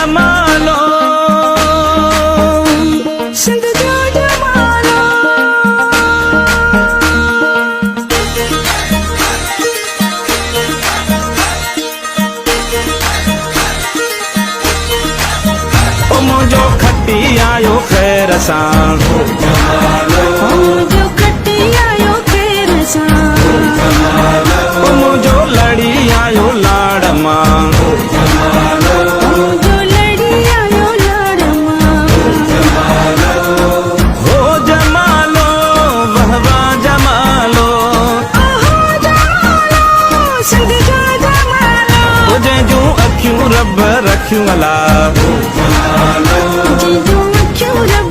जमालो सिंध जो जमालो ओ मुंहिंजो खटी आयो ख़ैर सां जो खटी आयो खैर सां ओ मुंहिंजो लड़ी आयो लाड़ मां जो लड़ी आयो लाड़ मां हो जमालो वाह वाह जमालो ओहो जमालो सिंध जो जमालो ओ जंहिंजूं अखियूं रब रखियूं अला जंहिंजूं अखियूं रब